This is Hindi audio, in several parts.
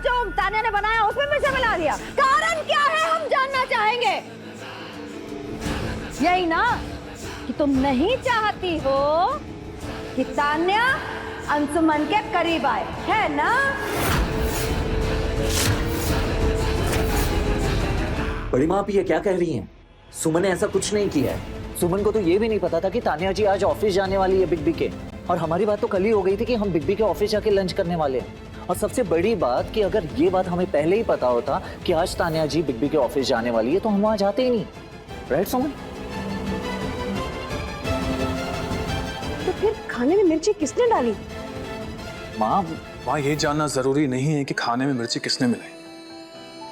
जो तान्या ने बनाया उसमें मिर्चा मिला दिया। कारण क्या है हम जानना चाहेंगे। यही ना कि तुम नहीं चाहती हो कि तान्या अंशुमन के करीब आए, है ना? बड़ी माँ, आप ये क्या कह रही हैं? सुमन ने ऐसा कुछ नहीं किया है। सुमन को तो ये भी नहीं पता था कि तान्या जी आज ऑफिस जाने वाली है बिग बी के। और हमारी बात तो कल ही हो गई थी कि हम बिग बी के ऑफिस जाके लंच करने वाले हैं। और सबसे बड़ी बात कि अगर ये बात हमें पहले ही पता होता कि आज तान्या जी बिग बी के ऑफिस जाने वाली है तो हम वहां जाते ही नहीं। राइट सुमन? तो फिर खाने में मिर्ची किसने डाली? माँ, ये जानना जरूरी नहीं है कि खाने में मिर्ची किसने मिलाई,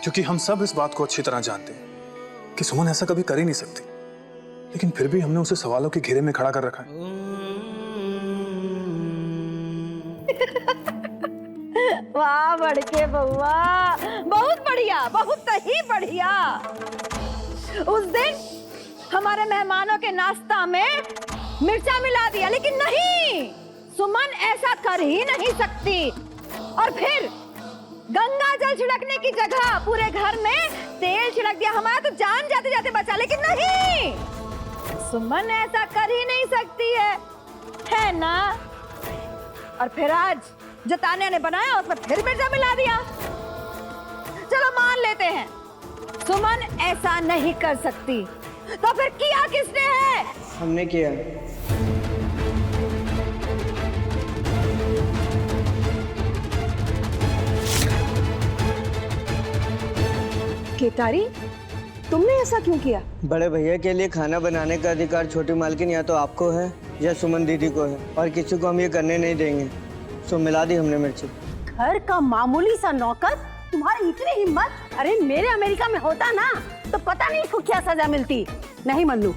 क्योंकि हम सब इस बात को अच्छी तरह जानते हैं कि सुमन ऐसा कभी कर ही नहीं सकती। लेकिन फिर भी हमने उसे सवालों के घेरे में खड़ा कर रखा है। वाह बड़के बउआ, बहुत बढ़िया, बहुत ही बढ़िया। उस दिन हमारे मेहमानों के नाश्ता में मिर्चा मिला दिया, लेकिन नहीं, सुमन ऐसा कर ही नहीं सकती। और फिर गंगा जल छिड़कने की जगह पूरे घर में तेल छिड़क दिया। हमारा तो जान जाते जाते बचा, लेकिन नहीं, सुमन ऐसा कर ही नहीं सकती है ना? और फिर आज जो तान्या ने बनाया उसमें फिर मिर्चा मिला दिया। चलो मान लेते हैं सुमन ऐसा नहीं कर सकती, तो फिर किया किसने है? हमने किया। केतारी, तुमने ऐसा क्यों किया? बड़े भैया के लिए खाना बनाने का अधिकार छोटी मालकिन या तो आपको है या सुमन दीदी को है, और किसी को हम ये करने नहीं देंगे। सो मिला दी हमने मिर्ची। घर का मामूली सा नौकर, तुम्हारी इतनी हिम्मत? अरे मेरे अमेरिका में होता ना तो पता नहीं इसको क्या सजा मिलती। नहीं मन्नू,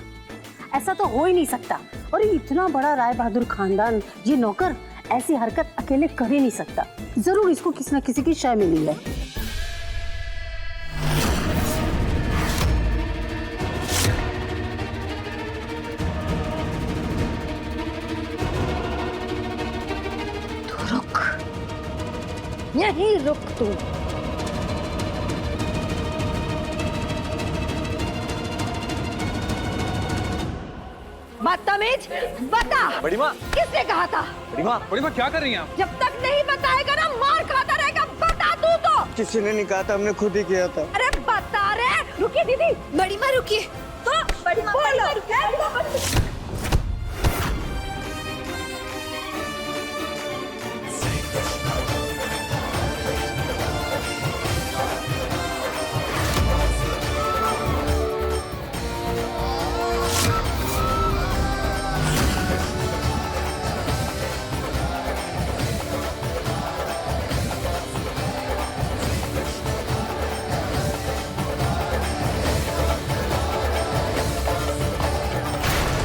ऐसा तो हो ही नहीं सकता। और इतना बड़ा राय बहादुर खानदान, ये नौकर ऐसी हरकत अकेले कर ही नहीं सकता। जरूर इसको किसी न किसी की शय मिली है। यहीं रुक तू। बदतमीज, बता। बड़ी माँ, किसने कहा था? बड़ी माँ, क्या कर रही हैं आप? जब तक नहीं बताएगा ना मार खाता रहेगा। बता तू तो। किसी ने नहीं कहा था, हमने खुद ही किया था। अरे बता रे। रुकिए दीदी। बड़ी माँ रुकिए। तो बड़ी माँ बोलो।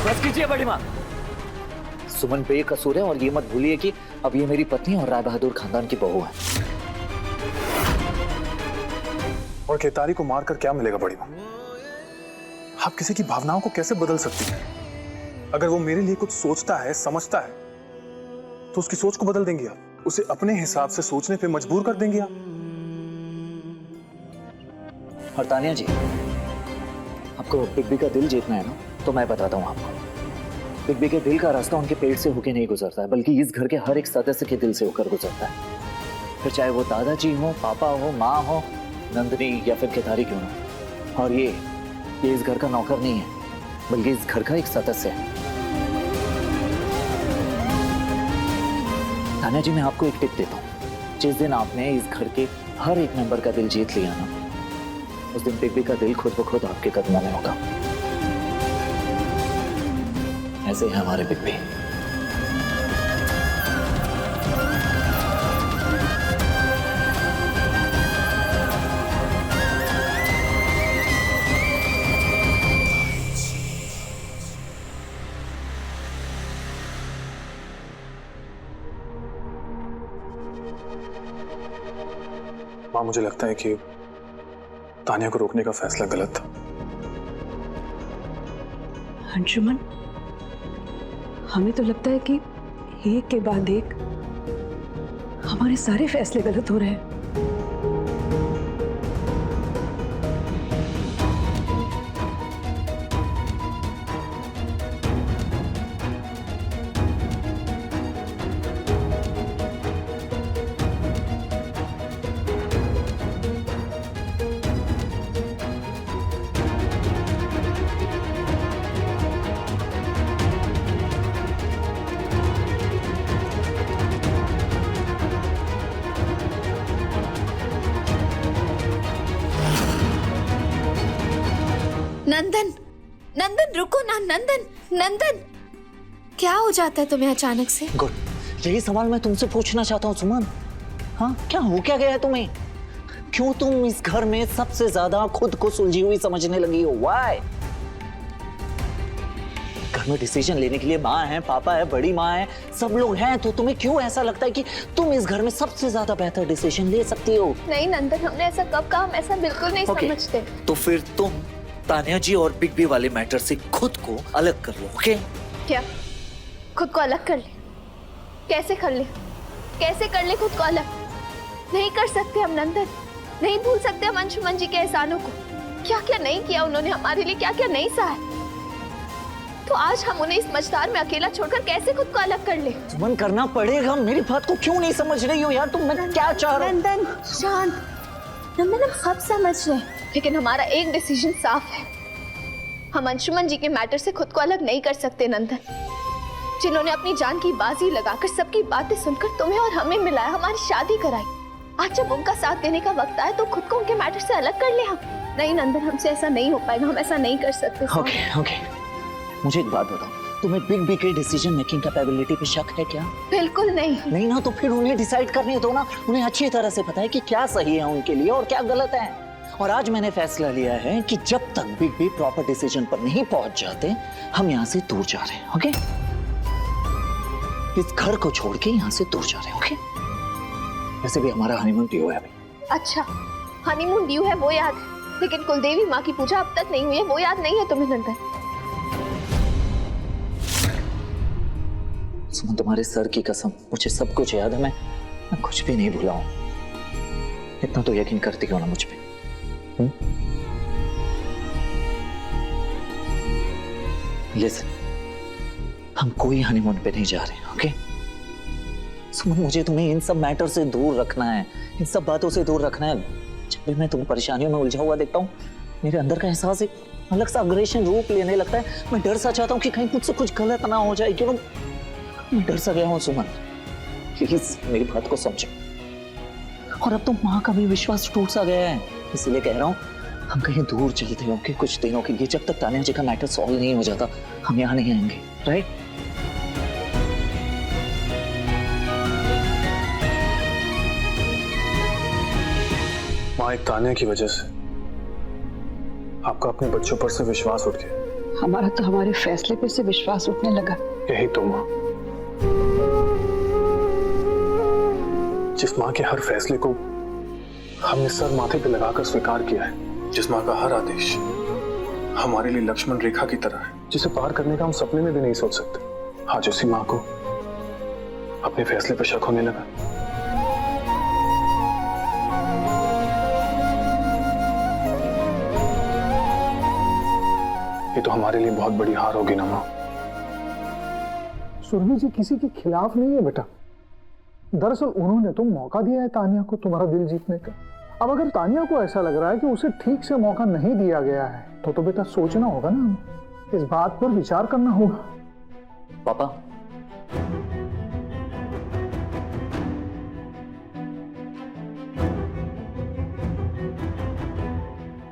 बस कीजिए बड़ी माँ। सुमन बेकसूर है और ये मत भूलिए कि अब ये मेरी पत्नी और राय बहादुर खानदान की बहू है। और केतारी को मारकर क्या मिलेगा बड़ी माँ? आप किसी की भावनाओं को कैसे बदल सकती हैं? अगर वो मेरे लिए कुछ सोचता है, समझता है, तो उसकी सोच को बदल देंगी आप। उसे अपने हिसाब से सोचने पे मजबूर कर देंगी आप। और तान्या जी, आपको बिग बी का दिल जीतना है ना, तो मैं बताता हूँ आपको। बिग बी के दिल का रास्ता उनके पेट से होके नहीं गुजरता है, बल्कि इस घर के हर एक सदस्य के दिल से होकर गुजरता है। फिर चाहे वो दादाजी हो, पापा हो, माँ हो, नंदनी या फिर केतारी क्यों ना। और ये इस घर का नौकर नहीं है, बल्कि इस घर का एक सदस्य है। तान्या जी, मैं आपको एक टिप देता हूँ। जिस दिन आपने इस घर के हर एक मेंबर का दिल जीत लिया ना, उस दिन बिग बी का दिल खुद ब खुद आपके कदमों में होगा। ऐसे है हमारे बिग बी। माँ, मुझे लगता है कि तान्या को रोकने का फैसला गलत था। अंशुमन, हमें तो लगता है कि एक के बाद एक हमारे सारे फैसले गलत हो रहे हैं। नंदन, नंदन रुको ना, नंदन, नंदन, क्या हो जाता है तुम्हें अचानक से? गुड, यही सवाल मैं तुमसे पूछना चाहता हूँ सुमन। हाँ, क्या हो क्या गया है तुम्हें? क्यों तुम इस घर में सबसे ज्यादा खुद को सुलझी हुई समझने लगी हो? व्हाई? घर में डिसीजन लेने के लिए माँ है, पापा है, बड़ी माँ है, सब लोग हैं, तो तुम्हें क्यों ऐसा लगता है कि तुम इस घर में सबसे ज्यादा बेहतर डिसीजन ले सकती हो? नहीं नंदन, हमने ऐसा कब कहा? हम ऐसा बिल्कुल नहीं समझते। तो फिर तुम तान्या जी और बिग बी वाले मैटर से खुद को अलग कर लो, ओके? क्या खुद को अलग कर ले? कैसे कर ले? कैसे कर ले खुद को अलग? नहीं कर सकते हम नंदन, नहीं भूल सकते हम अंशुमन जी के एहसानों को। क्या क्या नहीं किया उन्होंने हमारे लिए, क्या क्या नहीं सहा। तो आज हम उन्हें इस मझधार में अकेला छोड़कर कैसे खुद को अलग कर ले? मन करना पड़ेगा। मेरी बात को क्यों नहीं समझ रही हो यार तुम? मैं क्या चाह रहा हूँ? नंदन शांत, नंदन हम सब समझ रहे हैं, लेकिन हमारा एक डिसीजन साफ है। हम अंशुमन जी के मैटर से खुद को अलग नहीं कर सकते नंदन। जिन्होंने अपनी जान की बाजी लगाकर सबकी बातें सुनकर तुम्हें और हमें मिलाया, हमारी शादी कराई, आज जब उनका साथ देने का वक्त आया तो खुद को उनके मैटर से अलग कर ले हम? नहीं नंदन, हमसे ऐसा नहीं हो पाएगा, हम ऐसा नहीं कर सकते। ओके, मुझे एक बात बताओ, तुम्हें बिग बी के डिसीजन मेकिंग कैपेबिलिटी पे शक है क्या? बिल्कुल नहीं। नहीं ना, तो फिर उन्हें डिसाइड करने दो ना। उन्हें अच्छी तरह से पता है कि क्या सही है उनके लिए और क्या गलत है। और आज मैंने फैसला लिया है कि जब तक बिग बी प्रॉपर डिसीजन पर नहीं पहुंच जाते, हम यहाँ से दूर जा रहे हैं, ओके? इस घर को छोड़ के यहाँ से दूर जा रहे हैं, ओके? वैसे भी हमारा हनीमून ड्यू है अभी। अच्छा, हनीमून ड्यू है वो याद है, लेकिन कुलदेवी माँ की पूजा अब तक नहीं हुई है, वो याद नहीं है तुम्हें नंदन? सुमन, तुम्हारे सर की कसम, मुझे सब कुछ याद है। मैं कुछ भी नहीं भूला हूं। इतना तो यकीन करती हो ना मुझ पे? लिसन, हम कोई हनीमून पे नहीं जा रहे, ओके? सुमन, मुझे तुम्हें इन सब मैटर से दूर रखना है, इन सब बातों से दूर रखना है। जब भी मैं तुम्हें परेशानियों में उलझा हुआ देखता हूँ, मेरे अंदर का एहसास एक अलग सा अग्रेशन रूप लेने लगता है। मैं डर सा चाहता हूँ कि कहीं मुझसे कुछ गलत ना हो जाए। क्यों मैं डर सा गया हूँ सुमन, प्लीज मेरी बात को समझो। और अब तो माँ का भी विश्वास टूट सा गया है, इसीलिए कह रहा हूँ हम कहीं दूर चलते हैं, ओके? कुछ दिनों के लिए, जब तक तान्या जी का मैटर सॉल्व नहीं हो जाता हम यहाँ नहीं आएंगे, राइट? माँ, एक तान्या की वजह से आपका अपने बच्चों पर से विश्वास उठ गया। हमारा तो हमारे फैसले पे से विश्वास उठने लगा। यही तो माँ, जिस माँ के हर फैसले को हमने सर माथे पे लगाकर स्वीकार किया है, जिस माँ का हर आदेश हमारे लिए लक्ष्मण रेखा की तरह है, जिसे पार करने का हम सपने में भी नहीं सोच सकते, आज उसी माँ को अपने फैसले पर शक होने लगा। ये तो हमारे लिए बहुत बड़ी हार होगी ना माँ। सुरभि जी किसी के खिलाफ नहीं है बेटा। दरअसल उन्होंने तो मौका दिया है तानिया को तुम्हारा दिल जीतने का। अब अगर तानिया को ऐसा लग रहा है कि उसे ठीक से मौका नहीं दिया गया है, तो बेटा सोचना होगा ना, इस बात पर विचार करना होगा। पापा,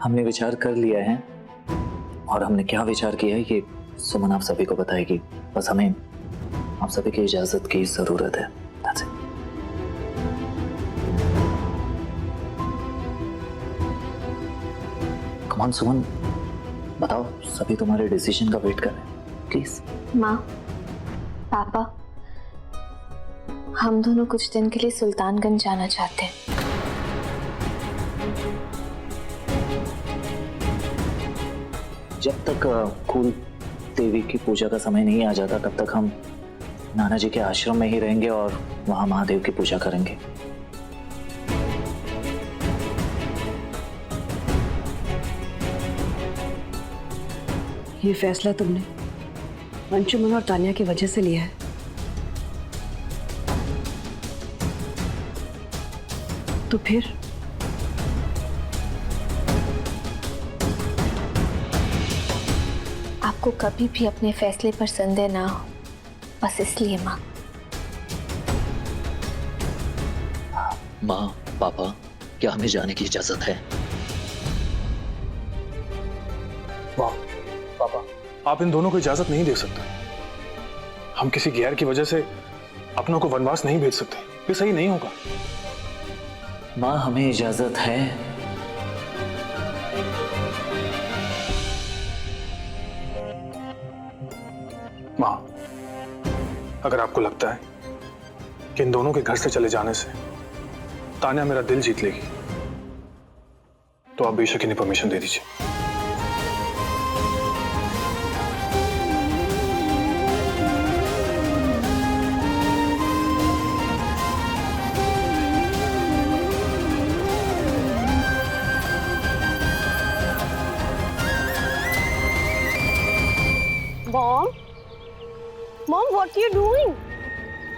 हमने विचार कर लिया है, और हमने क्या विचार किया है कि सुमन आप सभी को बताएगी। बस हमें आप सभी की इजाजत की जरूरत है। That's it. Come on, सुमन, बताओ, सभी तुम्हारे डिसीजन का वेट कर रहे हैं, प्लीज। माँ, पापा, हम दोनों कुछ दिन के लिए सुल्तानगंज जाना चाहते हैं। जब तक कुल देवी की पूजा का समय नहीं आ जाता, तब तक हम नाना जी के आश्रम में ही रहेंगे और वहां महादेव की पूजा करेंगे। ये फैसला तुमने अंशुमन और तानिया की वजह से लिया है? तो फिर आपको कभी भी अपने फैसले पर संदेह ना हो, बस इसलिए माँ। माँ, पापा, क्या हमें जाने की इजाजत है? वाह पापा, आप इन दोनों को इजाजत नहीं दे सकते। हम किसी गैर की वजह से अपनों को वनवास नहीं भेज सकते, ये सही नहीं होगा। माँ हमें इजाजत है। माँ, अगर आपको लगता है कि इन दोनों के घर से चले जाने से तान्या मेरा दिल जीत लेगी, तो आप बेशक इन्हें परमिशन दे दीजिए। Mom? Mom, what are you doing?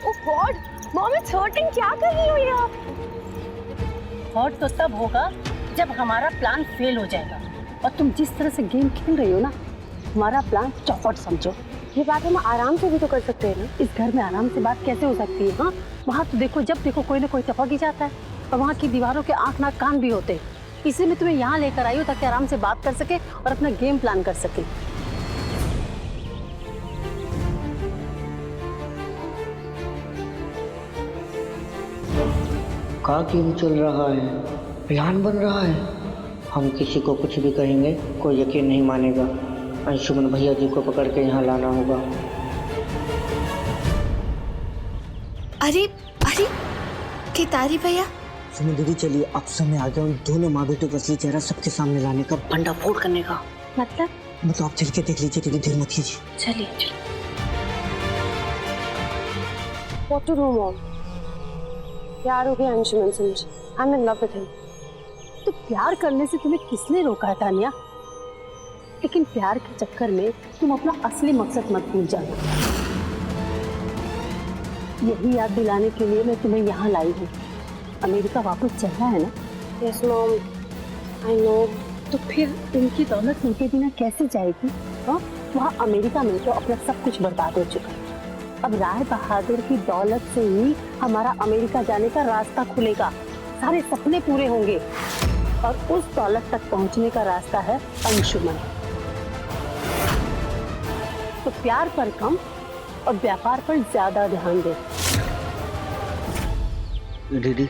Oh God, Mom, it's hurting. क्या कर रही हो ये आप? हॉट तो तब होगा जब हमारा प्लान फेल हो जाएगा। और तुम जिस तरह से गेम खेल रही हो ना, हमारा प्लान चौपट समझो। ये बात हम आराम से भी तो कर सकते हैं ना। इस घर में आराम से बात कैसे हो सकती है? हाँ, वहाँ तो देखो, जब देखो कोई ना कोई टपक ही जाता है, और वहाँ की दीवारों के आँख नाक कान भी होते हैं। इसलिए मैं तुम्हें यहाँ लेकर आई हूँ ताकि आराम से बात कर सके और अपना गेम प्लान कर सके। का गेम चल रहा है, प्लान बन रहा है। हम किसी को कुछ भी कहेंगे कोई यकीन नहीं मानेगा। अंशुमन भैया जी को पकड़ के यहाँ लाना होगा। अरे अरे केतारी भैया, सुनो दीदी, चलिए अब समय आ गया उन दोनों माँ बेटों का असली चेहरा सबके सामने लाने का, भंडाफोड़ करने का। मतलब आप चल के देख लीजिए दीदी, देर मत कीजिए। चलिए। What to do, Mom? प्यार हो गया अंशुमन से मुझे। I'm in love with him. तो प्यार करने से तुम्हें किसने रोका है तानिया? लेकिन प्यार के चक्कर में तुम अपना असली मकसद मत भूल जाना। यही याद दिलाने के लिए मैं तुम्हें यहाँ लाई हूँ। अमेरिका वापस चलना है ना? Yes, Mom. I know. तो फिर इनकी दौलत उनके बिना कैसे जाएगी? हाँ, वहाँ अमेरिका में तो अपना सब कुछ बर्बाद हो चुका है। अब राय बहादुर की दौलत से ही हमारा अमेरिका जाने का रास्ता खुलेगा, सारे सपने पूरे होंगे, और उस दौलत तक पहुंचने का रास्ता है अंशुमन। तो प्यार पर कम और व्यापार पर ज्यादा ध्यान दे। दीदी,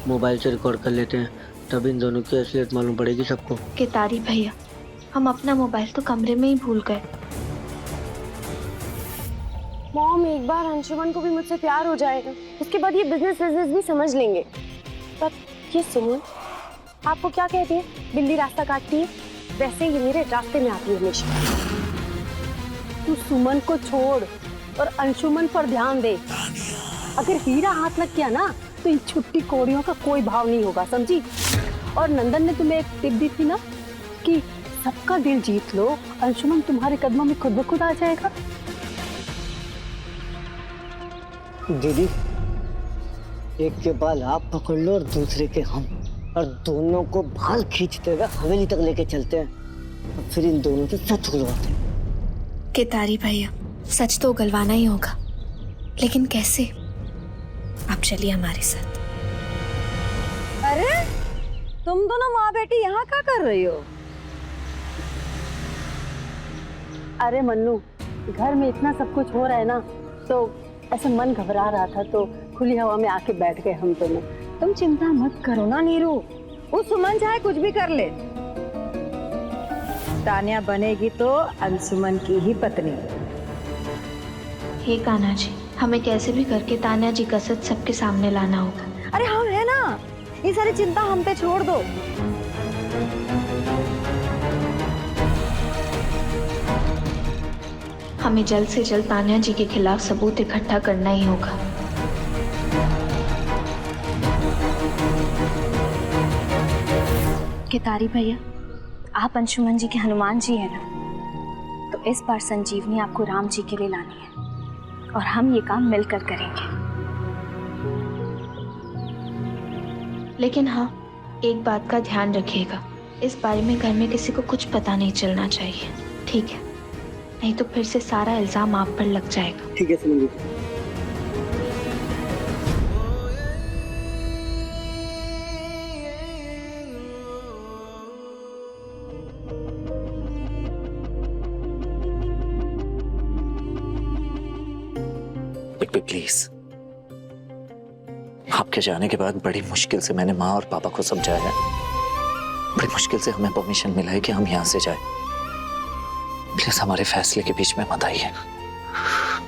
मोबाइल से रिकॉर्ड कर लेते हैं, तब इन दोनों की असलियत मालूम पड़ेगी सबको। केतारी भैया, हम अपना मोबाइल तो कमरे में ही भूल गए। मॉम, एक बार अंशुमन को भी मुझसे प्यार हो जाएगा, उसके बाद ये बिजनेस भी समझ लेंगे। पर ये सुमन आपको क्या कहती है? बिल्ली रास्ता काटती है, वैसे ही मेरे रास्ते में आती है हमेशा। तू सुमन को छोड़ और अंशुमन पर ध्यान दे। अगर हीरा हाथ लग गया ना, तो इन छुट्टी कोड़ियों का कोई भाव नहीं होगा, समझी? और नंदन ने तुम्हें एक टिप दी थी ना कि सबका दिल जीत लो, अंशुमन तुम्हारे कदमों में खुद ब खुद आ जाएगा। दीदी, एक के बाल आप पकड़ लो और दूसरे के हम, और दोनों को बाल खींचते हुए हवेली तक लेके चलते हैं, और फिर इन दोनों से सच उगलवाते हैं। केतारी भैया, सच तो उगलवाना ही होगा, लेकिन कैसे? आप चलिए हमारे साथ। अरे तुम दोनों माँ बेटी यहाँ क्या कर रही हो? अरे मन्नू, घर में इतना सब कुछ हो रहा है ना, तो ऐसे मन घबरा रहा था, तो खुली हवा में आके बैठ गए हम दोनों। तुम चिंता मत करो ना नीरू, वो सुमन चाहे कुछ भी कर ले, तान्या बनेगी तो अंशुमन की ही पत्नी। हे कान्हा जी, हमें कैसे भी करके तान्या जी का सच सबके सामने लाना होगा। अरे हम है ना, ये सारी चिंता हम पे छोड़ दो। हमें जल्द से जल्द तान्या जी के खिलाफ सबूत इकट्ठा करना ही होगा। केतारी भैया, आप अंशुमन जी के हनुमान जी हैं ना, तो इस बार संजीवनी आपको राम जी के लिए लानी है, और हम ये काम मिलकर करेंगे। लेकिन हाँ, एक बात का ध्यान रखिएगा, इस बारे में घर में किसी को कुछ पता नहीं चलना चाहिए, ठीक है? नहीं तो फिर से सारा इल्जाम आप पर लग जाएगा। ठीक है Suman ji. Big B please. आपके जाने के बाद बड़ी मुश्किल से मैंने माँ और पापा को समझाया, बड़ी मुश्किल से हमें परमिशन मिला है कि हम यहाँ से जाएं। प्लीज हमारे फैसले के बीच में मत आइए।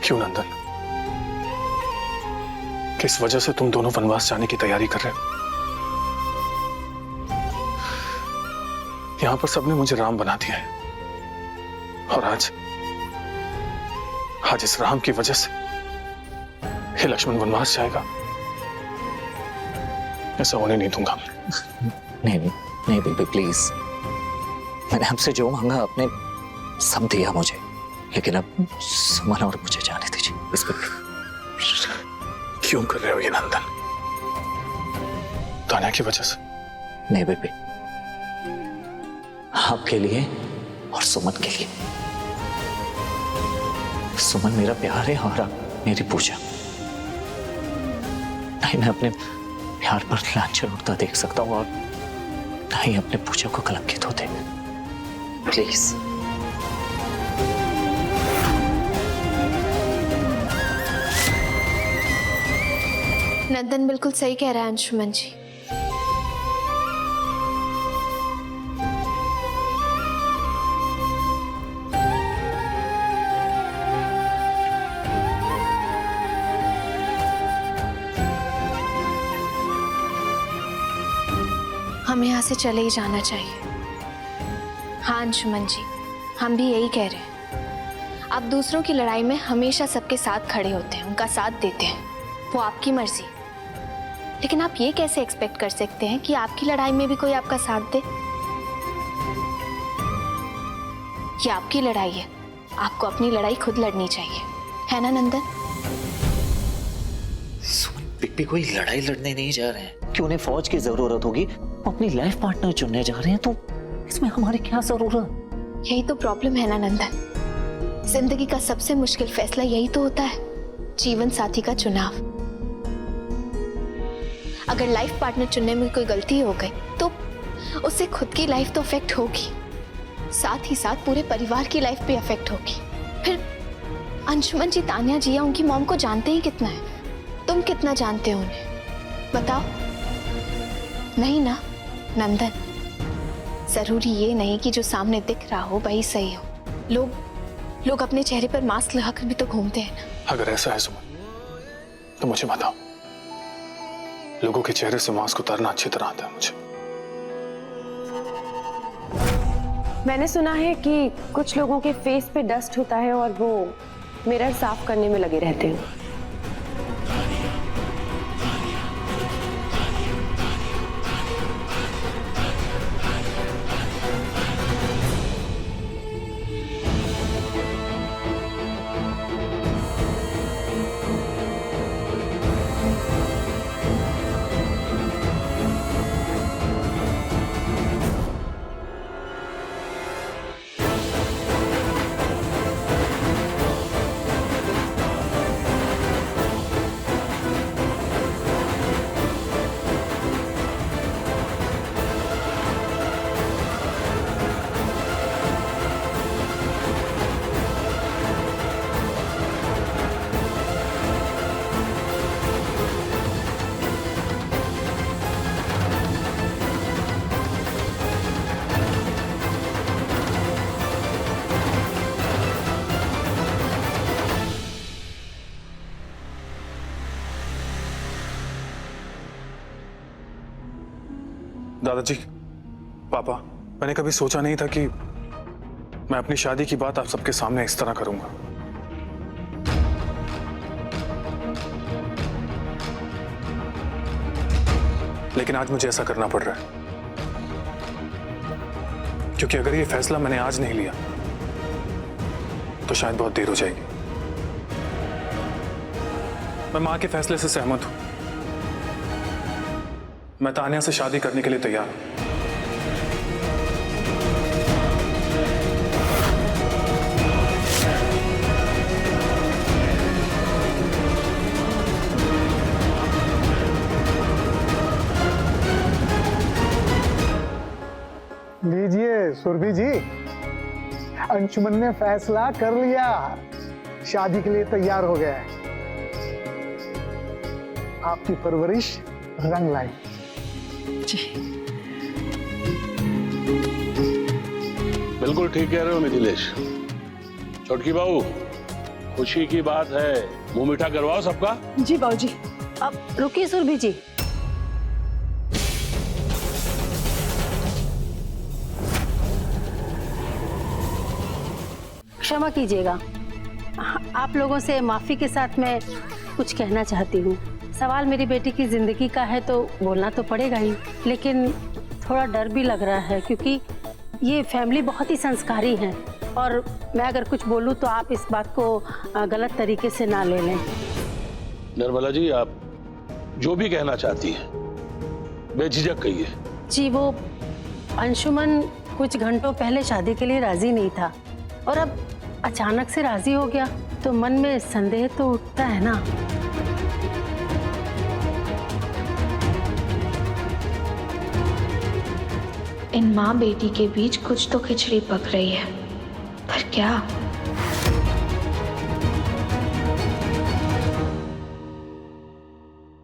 क्यों नंदन? किस वजह से तुम दोनों वनवास जाने की तैयारी कर रहे हो? यहां पर सबने मुझे राम बना दिया है, और आज इस राम की वजह से हे लक्ष्मण वनवास जाएगा। ऐसा होने नहीं दूंगा। नहीं नहीं नहीं बेबी प्लीज, मैंने आपसे जो मांगा आपने सब दिया मुझे, लेकिन अब सुमन और मुझे जाने दीजिए इस पर। क्यों कर रहे हो ये नंदन? तान्या की वजह से? नहीं बेबी, आपके लिए और सुमन के लिए। सुमन मेरा प्यार है और आप मेरी पूजा। नहीं मैं अपने प्यार पर लांछन उड़ता देख सकता हूं और नहीं अपने पूजा को कलंकित होते। प्लीज नंदन बिल्कुल सही कह रहा है अंशुमन जी। हमें यहाँ से चले ही जाना चाहिए। हाँ अंशुमन जी, हम भी यही कह रहे हैं। आप दूसरों की लड़ाई में हमेशा सबके साथ खड़े होते हैं, उनका साथ देते हैं, वो आपकी मर्जी। लेकिन आप ये कैसे एक्सपेक्ट कर सकते हैं कि आपकी लड़ाई में भी कोई आपका साथ दे? ये आपकी लड़ाई है, आपको अपनी लड़ाई खुद लड़नी चाहिए, है ना नंदन? सुमन बिग कोई लड़ाई लड़ने नहीं जा रहे हैं कि उन्हें फौज की जरूरत होगी, वो अपनी लाइफ पार्टनर चुनने जा रहे हैं, तो इसमें हमारी क्या जरूरत? यही तो प्रॉब्लम है ना नंदन। जिंदगी का सबसे मुश्किल फैसला यही तो होता है, जीवन साथी का चुनाव। अगर लाइफ पार्टनर चुनने में कोई गलती हो गई तो उससे खुद की लाइफ तो अफेक्ट होगी, साथ ही साथ पूरे परिवार की लाइफ भी अफेक्ट होगी। फिर अंशुमन जी, तान्या जी या उनकी मॉम को जानते ही कितना है? तुम कितना जानते हो उन्हें, बताओ? नहीं ना नंदन, जरूरी ये नहीं कि जो सामने दिख रहा हो वही सही हो। लोग अपने चेहरे पर मास्क लगाकर भी तो घूमते हैं ना। अगर ऐसा है सुमन तो मुझे बताओ। लोगों के चेहरे से मास्क उतारना अच्छी तरह आता है मुझे। मैंने सुना है कि कुछ लोगों के फेस पे डस्ट होता है और वो मिरर साफ करने में लगे रहते हैं। दादाजी, पापा, मैंने कभी सोचा नहीं था कि मैं अपनी शादी की बात आप सबके सामने इस तरह करूंगा। लेकिन आज मुझे ऐसा करना पड़ रहा है, क्योंकि अगर ये फैसला मैंने आज नहीं लिया तो शायद बहुत देर हो जाएगी। मैं मां के फैसले से सहमत हूं। मैं तान्या से शादी करने के लिए तैयार हूं। लीजिए सुरभि जी, अंशुमन ने फैसला कर लिया, शादी के लिए तैयार हो गया है। आपकी परवरिश रंग लाई। बिल्कुल ठीक कह रहे हो मिथिलेश। छोटकी बहू, खुशी की बात है, मुंह मीठा करवाओ सबका। जी बाबूजी। अब रुकिए सुरभि जी, क्षमा कीजिएगा, आप लोगों से माफी के साथ मैं कुछ कहना चाहती हूँ। सवाल मेरी बेटी की जिंदगी का है तो बोलना तो पड़ेगा ही, लेकिन थोड़ा डर भी लग रहा है क्योंकि ये फैमिली बहुत ही संस्कारी है और मैं अगर कुछ बोलूँ तो आप इस बात को गलत तरीके से ना ले लें। निर्मला जी, आप जो भी कहना चाहती हैं बेझिझक कहिए। जी, वो अंशुमन कुछ घंटों पहले शादी के लिए राजी नहीं था और अब अचानक से राजी हो गया तो मन में संदेह तो उठता है ना। इन माँ बेटी के बीच कुछ तो खिचड़ी पक रही है, पर क्या?